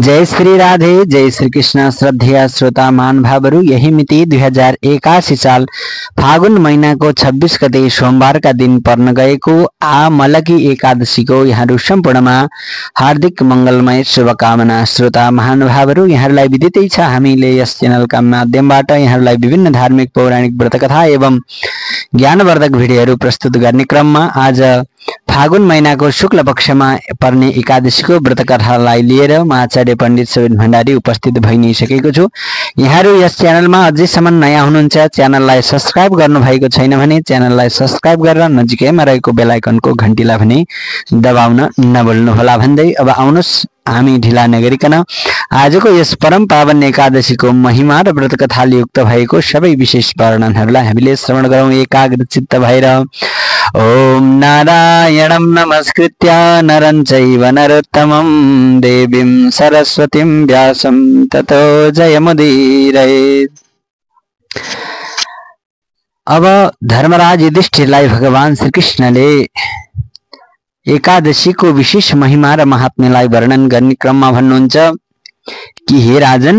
जय श्री राधे, जय श्री कृष्ण। श्रद्धेय श्रोता महानुभावहरू, यही मिति 2081 साल फागुन महीनाको 26 गते सोमबारका दिन पर्न गएको आमलकी एकादशीको यहाँहरू सम्पूर्णमा हार्दिक मंगलमय शुभकामना। श्रोता महानुभावहरू, यहाँहरूलाई विदितै छ हामीले यस च्यानलका माध्यमबाट यहाँहरूलाई विभिन्न धार्मिक पौराणिक व्रतकथा एवं ज्ञानवर्धक भिडियोहरू प्रस्तुत गर्ने क्रममा आज फागुन महीनाको शुक्ल पक्षमा पर्ने एकादशीको व्रतकथालाई लिएर म आचार्य पण्डित सुबिन भण्डारी उपस्थित भइ नै सकेको छु। यहाँहरू यस च्यानलमा अझैसम्म नयाँ हुनुहुन्छ, च्यानललाई सब्स्क्राइब गर्नु भएको छैन भने च्यानललाई सब्स्क्राइब गरेर नजिकैमा रहेको बेल आइकनको घण्टीलाई पनि दबाउन नभुल्नुहोला भन्दै अब आउनुहोस् हामी ढिला नगरिकन आजको यस परम पावन एकादशीको महिमा र व्रतकथाले युक्त भएको सबै विशेष वर्णनहरूलाई हामीले श्रवण गरौँ एकाग्र चित्त भएर। ओम नारायणं नमस्कृत्य नरं चैव नरोत्तमं देवीं सरस्वतीं व्यासं ततो जयमुदीरये। अब धर्मराज युधिष्ठिरलाई भगवान श्री कृष्णले एकादशीको विशेष महिमा र महात्म्यलाई वर्णन गर्ने क्रममा भन्नुहुन्छ कि हे राजन,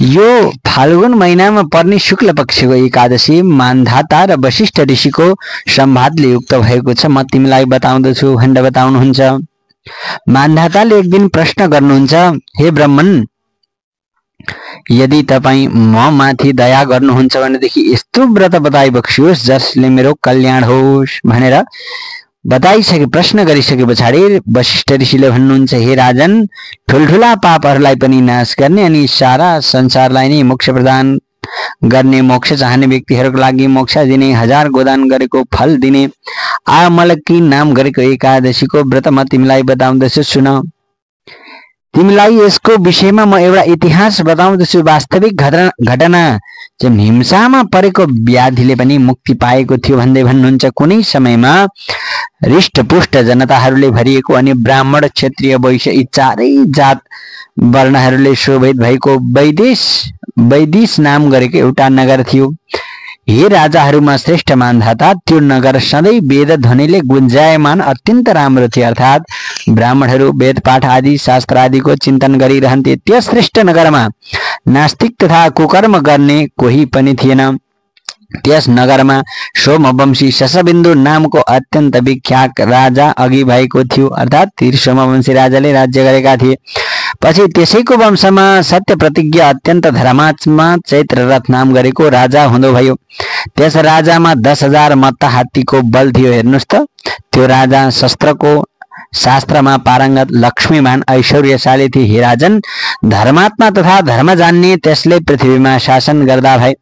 यो फाल्गुन महिनामा पर्ने शुक्ल पक्षको एकादशी मान्धाता र वशिष्ठ ऋषिको संवादले युक्त भएको छ। म तिमीलाई बताउँदछु भनेर बताउनुहुन्छ। मान्धाताले एक दिन प्रश्न गर्नुहुन्छ, हे ब्राह्मण, यदि तपाईं म माथि दया गर्नुहुन्छ भनेदेखि यस्तो व्रत बताइबक्सियोस् जसले मेरो कल्याण होस् भनेर बताइसके प्रश्न गरिसके पछाडि वशिष्ठ ऋषिले भन्नुहुन्छ, हे राजन, ठुल्ठुला पापहरूलाई पनि नाश गर्ने अनि सारा संसारलाई नै मोक्ष प्रदान गर्ने, मोक्ष चाहने व्यक्तिहरूको लागि मोक्ष दिने, हजार गोदान गरेको फल दिने आमलकी नाम गरेको एकादशीको व्रत म तिमीलाई बताउँदछु, सुन। तिमीलाई यसको विषयमा म एउटा इतिहास बताउँदछु। वास्तविक घटना जुन हिंसामा परेको व्याधिले पनि मुक्ति पाएको थियो भन्दै भन्नुहुन्छ। कुनै समयमा हृष्टपुष्ट जनताहरूले भरिएको अनि ब्राह्मण, क्षत्रिय, वैश्य यी चारै जात वर्णहरूले शोभित भएको वैदेश नाम गरेको एउटा नगर थियो। हे राजाहरूमा श्रेष्ठ मान्धाता, त्यो नगर सधैँ वेद ध्वनिले गुन्जायमान अत्यन्त राम्रो थियो। अर्थात् ब्राह्मणहरू वेद पाठ आदि शास्त्र आदिको चिन्तन गरिरहन्थे। त्यस श्रेष्ठ नगरमा नास्तिक तथा कुकर्म गर्ने कोही पनि थिएन। त्यस नगरमा सोमवंशी शशबिन्दु नामको अत्यन्त विख्यात राजा अघि भएको थियो। अर्थात् ती सोमवंशी राजाले राज्य गरेका थिए। पछि त्यसैको वंशमा सत्य प्रतिज्ञा अत्यन्त धर्मात्मा चैत्ररथ नाम गरेको राजा हुँदो भयो। त्यस राजामा 10,000 मत्ता हात्तीको बल थियो। हेर्नुहोस् त, त्यो राजा शस्त्रको शास्त्रमा पारङ्गत, लक्ष्मीमान, ऐश्वर्यशाली थिए। हे राजन, धर्मात्मा तथा धर्म जान्ने त्यसले पृथ्वीमा शासन गर्दा भए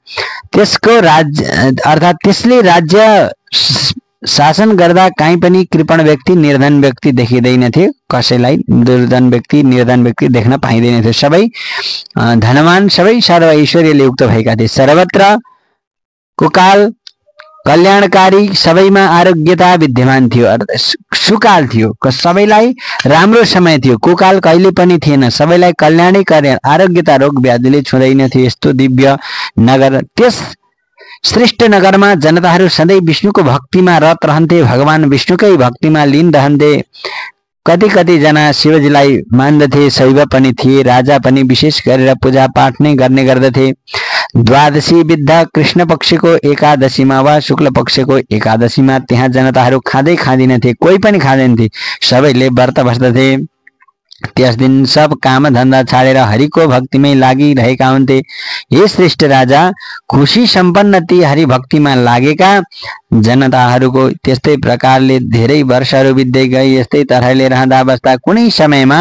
त्यसको राज्य अर्थात् त्यसले राज्य शासन गर्दा कहीँ पनि कृपण व्यक्ति, निर्धन व्यक्ति देखिँदैनथे। कसैलाई दुर्धन व्यक्ति, निर्धन व्यक्ति देख्न पाइँदैनथ्यो। सबै धनवान, सबै सर्व ऐश्वर्यले युक्त भएका थिए। सर्वत्र कुकाल, कल्याणकारी, सबैमा आरोग्यता विद्यमान थियो। सुकाल थियो, सबैलाई राम्रो समय थियो। कुकाल कहिले पनि थिएन, सबैलाई कल्याणै गर्ने आरोग्यता, रोग व्याधिले छुँदैन थियो। यस्तो दिव्य नगर, त्यस श्रेष्ठ नगरमा जनताहरू सधैँ विष्णुको भक्तिमा रत रहन्थे, भगवान विष्णुकै भक्तिमा लीन रहन्थे। कति जना शिवजीलाई मान्दथे, शैव पनि थिए। राजा पनि विशेष गरेर पूजा पाठ नै गर्ने गर्दथे। द्वादशी विद्या कृष्ण पक्षको एकादशीमा वा शुक्ल पक्षको एकादशीमा त्यहाँ जनताहरू खाँदैनथे, कोही पनि खाँदैनथे, सबैले व्रत बस्दथे। त्यस दिन सब काम धन्दा छाडेर हरिको भक्तिमै लागिरहेका हुन्थे। हे श्रेष्ठ राजा, खुशी सम्पन्न ती हरि भक्तिमा लागेका जनताहरूको त्यस्तै प्रकारले धेरै वर्षहरू बित्दै गए। यस्तै तरहले रहँदा बस्दा कुनै समयमा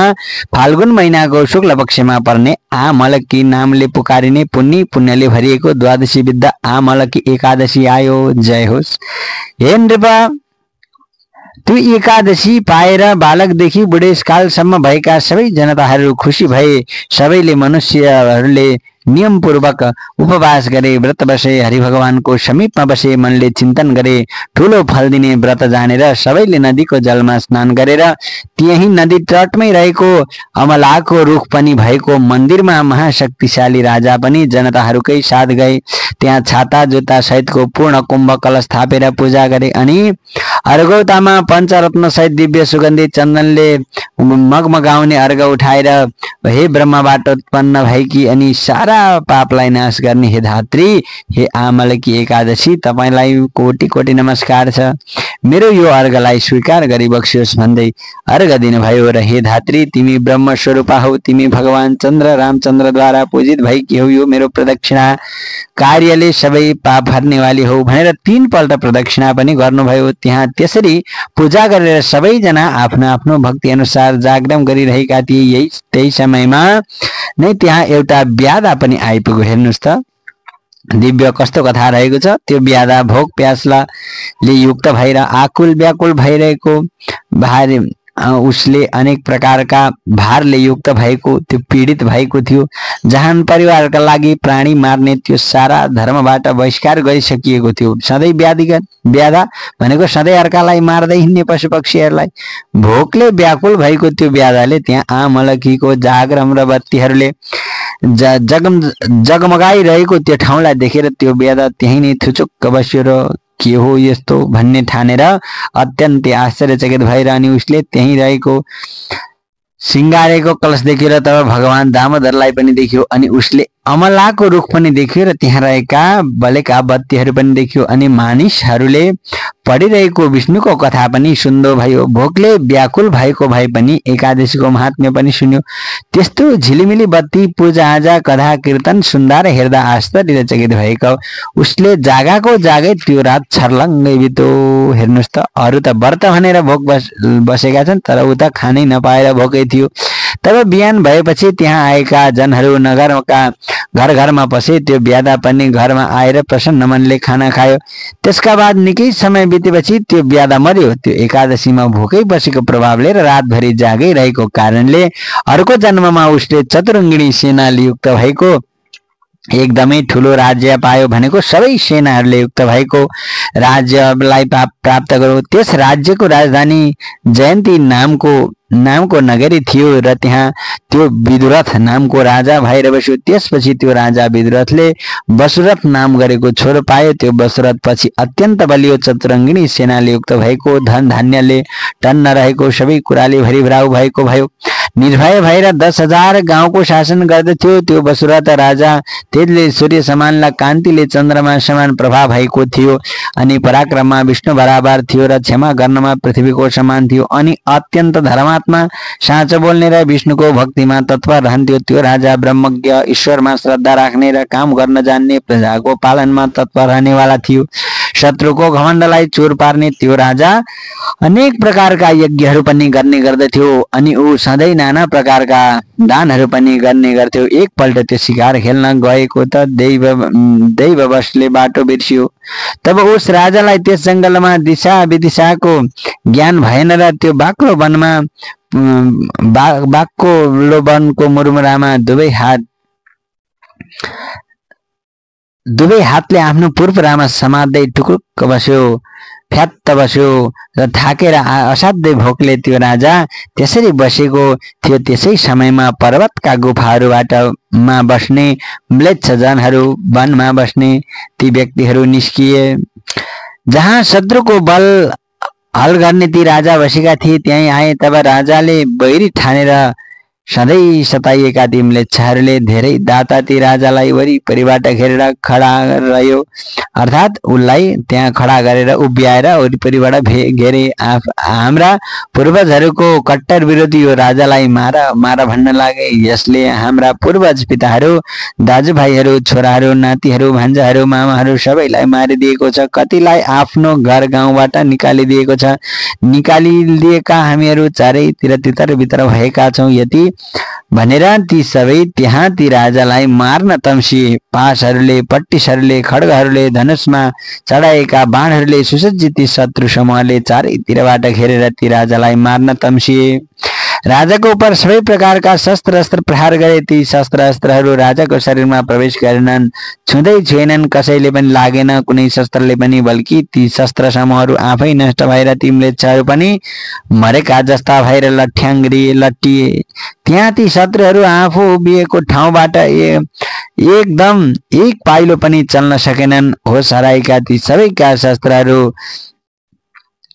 फाल्गुन महिनाको शुक्ल पक्षमा पर्ने आमलकी नामले पुकारिने पुण्यले भरिएको द्वादशी विद्या आमलकी एकादशी आयो। जय होस्। हे नृपा, त्यो एकादशी पाएर बालकदेखि बुढेसकालसम्म भएका सबै जनताहरू खुसी भए। सबैले मनुष्यहरूले नियमपूर्वक उपवास गरे, व्रत बसे, हरि भगवानको समीपमा बसे, मनले चिन्तन गरे। ठुलो फल दिने व्रत जानेर सबैले नदीको जलमा स्नान गरेर त्यही नदी तटमै रहेको अमलाको रुख पनि भएको मन्दिरमा महाशक्तिशाली राजा पनि जनताहरूकै साथ गए। त्यहाँ छाता जुत्ता सहितको पूर्ण कुम्भ कलश थापेर पूजा गरे। अनि अर्घौतामा पञ्चरत्न सहित दिव्य सुगन्धित चन्दनले मगमगाउने अर्घ उठाएर हे ब्रह्मबाट उत्पन्न भएकी अनि सारा पापलाई नाश गर्ने हे धात्री, हे आमलकी एकादशी, तपाईलाई कोटि कोटि नमस्कार छ। मेरो यो अर्घलाई स्वीकार गरी बक्सियोस् भन्दै अर्घ दिनुभयो। र हे धात्री, तिमी ब्रह्म स्वरूपा हौ, तिमी भगवान चन्द्र रामचन्द्रद्वारा पूजित भएकी हौ, यो मेरो प्रदक्षिणा कार्यले सबै पाप हर्नेवाली हो भनेर 3 पल्ट प्रदक्षिणा पनि गर्नुभयो। त्यहाँ त्यसरी पूजा गरेर सबैजना आफ्नो आफ्नो भक्ति अनुसार जागरण गरिरहेका थिए। त्यही समयमा नै त्यहाँ एउटा ब्याधा पनि आइपुग्यो। हेर्नुस् त दिव्य कस्तो कथा रहेको छ। त्यो ब्याधा भोक प्यासले युक्त भएर आकुल व्याकुल भइरहेको, भारी उसले अनेक प्रकारका भारले युक्त भएको, त्यो पीडित भएको थियो। जहान परिवारका लागि प्राणी मार्ने त्यो सारा धर्मबाट बहिष्कार गरिसकिएको थियो। सधैँ ब्याधा भनेको सधैँ अर्कालाई मार्दै हिँड्ने पशु पक्षीहरूलाई। भोकले व्याकुल भएको त्यो ब्याधाले त्यहाँ आमलकीको जागरम र बत्तीहरूले जगमगाइरहेको त्यो ठाउँलाई देखेर त्यो ब्याधा त्यहीँ नै थुचुक्क बस्यो र के हो यस्तो भन्ने ठानेर अत्यन्तै आश्चर्यचकित भएर अनि उसले त्यहीँ रहेको सिंगारेको कलश देखेर तब भगवान दामोदरलाई पनि देख्यो। अनि उसले अमलाको रुख पनि देख्यो र त्यहाँ रहेका बलेका बत्तीहरू पनि देख्यो। अनि मानिसहरूले पढिरहेको विष्णुको कथा पनि सुन्दो भयो। भोकले व्याकुल भएको भए पनि एकादशीको महात्म्य पनि सुन्यो। त्यस्तो झिलिमिली बत्ती पूजाआजा कथा कीर्तन सुन्दा र हेर्दा आश्चर्यचकित भएको उसले जागाको जागै त्यो रात छर्लङ्गै बित्यो। हेर्नुहोस् त, अरू त व्रत भनेर भोक बसेका छन्, तर उता खानै नपाएर भोकै थियो। तब बिहान भएपछि त्यहाँ आएका जनहरू नगरका घर घरमा पसे। त्यो ब्याधा पनि घरमा आएर प्रसन्न मनले खाना खायो। त्यसका बाद निकै समय बितेपछि त्यो ब्याधा मर्यो। त्यो एकादशीमा भोकै बसेको प्रभावले र रातभरि जागै रहेको कारणले अर्को जन्ममा उसले चतुरङ्गिणी सेनाले युक्त भएको एकदमै ठुलो राज्य पायो। भनेको सबै सेनाहरूले युक्त भएको राज्यलाई प्राप्त गर्यो। त्यस राज्यको राजधानी जयन्ती नामको नगरी थियो र त्यहाँ त्यो विदुरथ नामको राजा भएर बस्यो। त्यसपछि त्यो राजा विदुरथले वसुरथ नाम गरेको छोरो पायो। त्यो वसुरथ पछि अत्यन्त बलियो चतुरङ्गिणी सेनाले युक्त भएको, धन धान्यले टन्न रहेको, सबै कुराले भरिभराउ भएको भयो। निर्भय भएर 10,000 गाउँको शासन गर्दथ्यो त्यो वसुरथ राजा। त्यसले सूर्य समानला कान्तिले चन्द्रमा समान प्रभा भएको थियो। अनि पराक्रममा विष्णु बराबर थियो र क्षमा गर्नमा पृथ्वीको समान थियो। अनि अत्यन्त धर्मात्मा, साँचो बोल्ने र विष्णुको भक्तिमा तत्पर रहन्थ्यो। त्यो राजा ब्रह्मज्ञ, ईश्वरमा श्रद्धा राख्ने र काम गर्न जान्ने, प्रजाको पालनमा तत्पर रहनेवाला थियो। शत्रुको घमण्डलाई चूर पार्ने त्यो राजा अनेक प्रकारका यज्ञहरू पनि गर्ने गर्दथ्यो। अनि ऊ सधैँ नाना प्रकारका दानहरू पनि गर्ने गर्थ्यो। एकपल्ट त्यो शिकार खेल्न गएको त दैववशले बाटो बिर्सियो। तब उस राजालाई त्यस जङ्गलमा दिशा विदिशाको ज्ञान भएन र त्यो बाक्लो वनको मुरमुरामा दुवै हातले आफ्नो पूर्वरामा समात्दै टुक्रुक्क बस्यो, फ्यात्त बस्यो र थाकेर असाध्यै भोकले त्यो राजा त्यसरी बसेको थियो। त्यसै समयमा पर्वतका गुफाहरूबाट बस्ने म्लेच्छ जनहरू, वनमा बस्ने ती व्यक्तिहरू निस्किए। जहाँ शत्रुको बल हल गर्ने ती राजा बसेका थिए त्यहीँ आए। तब राजाले बैरी ठानेर सधैँ सताइएका ती म्लेच्छहरूले धेरै दाता ती राजालाई वरिपरिबाट घेरेर खडा रह्यो। अर्थात् उसलाई त्यहाँ खडा गरेर उभ्याएर वरिपरिबाट घेरे। हाम्रा पूर्वजहरूको कट्टर विरोधी यो राजालाई मार भन्न लागे। यसले हाम्रा पूर्वज पिताहरू, दाजुभाइहरू, छोराहरू, नातिहरू, भान्जाहरू, मामाहरू सबैलाई मारिदिएको छ। कतिलाई आफ्नो घर गाउँबाट निकालिदिएको छ। निकालिदिएका हामीहरू चारैतिर तितर बितर भएका छौँ। यति भनेर ती सबै त्यहाँ ती राजालाई मार्न तम्सिए। पासहरूले, पट्टिसहरूले, खड्गहरूले, धनुषमा चढाएका बाणहरूले सुसज्जित ती शत्रु समूहले चारैतिरबाट घेरेर ती राजालाई मार्न तम्सिए। राजाको उपर सबै प्रकारका शस्त्र अस्त्र प्रहार गरे। ती शस्त्र अस्त्रहरू राजाको शरीरमा प्रवेश गरेनन्, छुँदै छुएनन्, कसैले पनि लागेन कुनै शस्त्रले पनि। बल्कि ती शस्त्र समूहहरू आफै नष्ट भएर ती म्लेच्छहरू पनि मरेका जस्ता भएर लट्टिए। त्यहाँ ती शत्रुहरू आफू उभिएको ठाउँबाट एकदम एक पाइलो पनि चल्न सकेनन्। होस हराएका ती सबैका शस्त्रहरू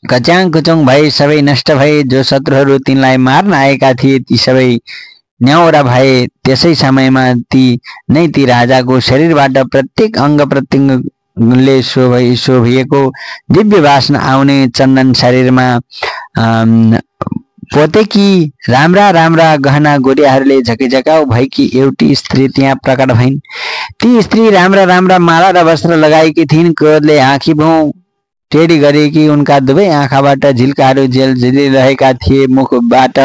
कच्याङ कुचुङ भए, सबै नष्ट भए। जो शत्रुहरू तिनलाई मार्न आएका थिए ती सबै न्याउरा भए। त्यसै समयमा ती राजाको शरीरबाट प्रत्येक अंग प्रत्यङ्गले शोभिएको दिव्य वासना आउने चन्दन शरीरमा पोतेकी राम्रा राम्रा गहना गोरियाहरूले झकझकाउ भएकी एउटी स्त्री त्यहाँ प्रकट भइन्। ती स्त्री राम्रा राम्रा माला र वस्त्र लगाएकी थिइन्। क्रोधले आँखी भौँ टेढी गरेकी उनका दुवै आँखाबाट झिल्काहरू झेलिरहेका थिए। मुखबाट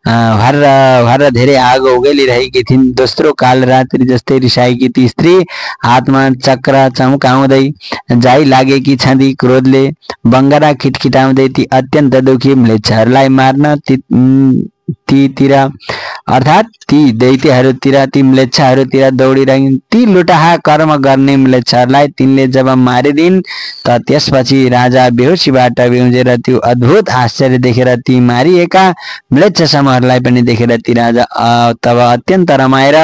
भर धेरै आगो उगलिरहेकी थिइन्। दोस्रो काल रात्रि जस्तै रिसाएकी ती स्त्री हातमा चक्र चम्काउँदै जाइ लागेकी छँदी। क्रोधले बङ्गरा खिटखिटाउँदै ती अत्यन्त दुखी म्लेच्छहरूलाई मार्न तीतिर अर्थात् ती दैत्यहरूतिर, ती म्लेच्छहरूतिर दौडिरहन्। ती लुटाहा कर्म गर्ने म्लेच्छहरूलाई तिनले जब मारिदिन् त त्यसपछि राजा बेहोसीबाट बिउजेर त्यो अद्भुत आश्चर्य देखेर ती मारिएका म्लेच्छ समूहहरूलाई पनि देखेर ती राजा तब अत्यन्त रमाएर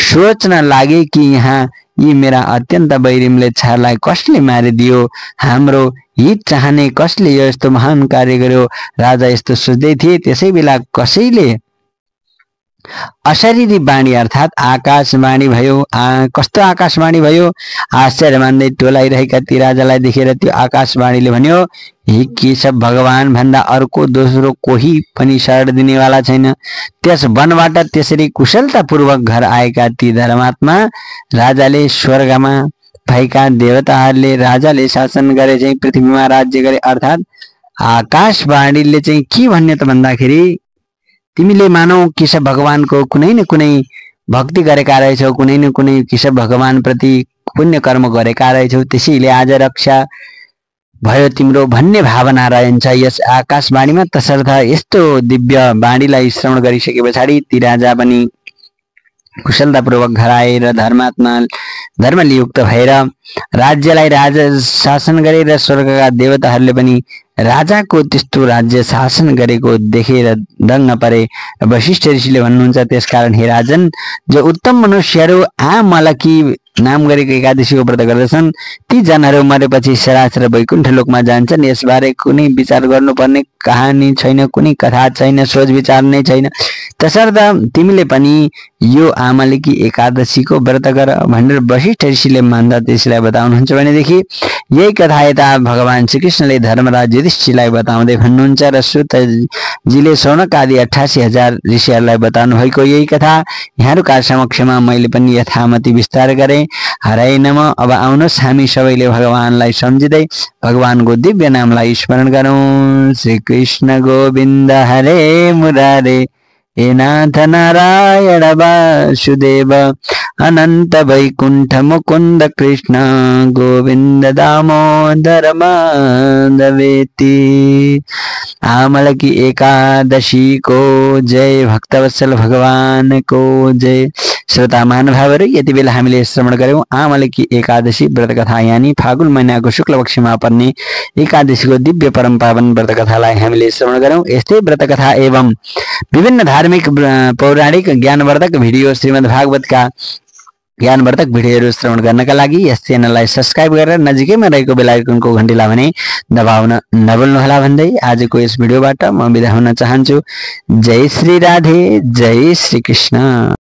सोच्न लागे कि यहाँ यी मेरा अत्यन्त बैरी म्लेच्छहरूलाई कसले मारिदियो, हाम्रो हित चाहने कसले यो यस्तो महान कार्य गर्यो। राजा यस्तो सोच्दै थिए। त्यसै बेला कसैले अशरीरी वाणी अर्थात् आकाशवाणी भयो। कस्तो आकाशवाणी भयो? आश्चर्य मान्दै टोलाइरहेका ती राजालाई देखेर त्यो आकाशवाणीले भन्यो, हे केशव, भगवान भन्दा अर्को दोस्रो कोही पनि शरण दिनेवाला छैन। त्यस वनबाट त्यसरी कुशलतापूर्वक घर आएका ती धर्मात्मा राजाले स्वर्गमा भएका देवताहरूले राजाले शासन गरे चाहिँ पृथ्वीमा राज्य गरे। अर्थात् आकाशवाणीले चाहिँ के भन्यो त भन्दाखेरि, तिमीले मानौ केशव भगवानको कुनै न कुनै भक्ति गरेका रहेछौ, कुनै न कुनै केशव भगवान प्रति पुण्य कर्म गरेका रहेछौ, त्यसैले आज रक्षा भयो तिम्रो भन्ने भावना रहन्छ यस आकाशवाणीमा। तसर्थ यस्तो दिव्य वाणीलाई श्रवण गरिसके पछाडि ती राजा पनि कुशलतापूर्वक घर आएर धर्मले युक्त भएर राज्यलाई राजा शासन गरे र स्वर्गका देवताहरूले पनि राजाको त्यस्तो राज्य शासन गरेको देखेर दङ्ग परे। वशिष्ठ ऋषिले भन्नुहुन्छ, त्यसकारण हे राजन, जो उत्तम मनुष्यहरू आमलकी नाम गरेको एकादशीको व्रत गर्दछन् ती जनहरू मरेपछि सरासर वैकुण्ठ लोकमा जान्छन्। यसबारे कुनै विचार गर्नुपर्ने कहानी छैन, कुनै कथा छैन, सोच विचार नै छैन। तसर्थ तिमीले पनि यो आमलकी एकादशीको व्रत गर भनेर वशिष्ठ ऋषिले मान्दा त्यसलाई बताउनुहुन्छ भनेदेखि यही कथा यता भगवान श्रीकृष्णले धर्मराज युधिष्ठिरलाई बताउँदै भन्नुहुन्छ र सुतजीले शौनक आदि 88,000 ऋषिहरूलाई बताउनु भएको यही कथा यहाँहरूका समक्षमा मैले पनि यथामति विस्तार गरेँ। हरे नम। अब आउनुहोस् हामी सबैले भगवानलाई सम्झिँदै भगवानको दिव्य नामलाई स्मरण गरौँ। श्री कृष्ण गोविन्द हरे मुरारे, हे नाथ नारायण वासुदेव, अनंत वैकुंठ मुकुंद कृष्ण गोविंद दामोदर माधवेति। आमलकी एकादशी को जय, भक्तवत्सल भगवान को जय। श्रोता महानुभावहरू, यति बेला हामीले श्रवण गर्यौं आमलकी एकादशी व्रत कथा, यानी फागुन महिनाको शुक्ल पक्षमा पर्ने एकादशीको दिव्य परम पावन व्रत कथालाई हामीले श्रवण गर्यौं। यस्तै व्रत कथा एवं विभिन्न धार्मिक पौराणिक ज्ञानवर्धक भिडियो, श्रीमद् भागवतका ज्ञानवर्धक भिडियोहरू श्रवण गर्नका लागि यस च्यानललाई सब्स्क्राइब गरेर नजिकैमा रहेको बेल आइकनको घण्टीलाई भने दबाउन नभुल्नुहोला भन्दै आजको यस भिडियोबाट म बिदा हुन चाहन्छु। जय श्री राधे, जय श्री कृष्ण।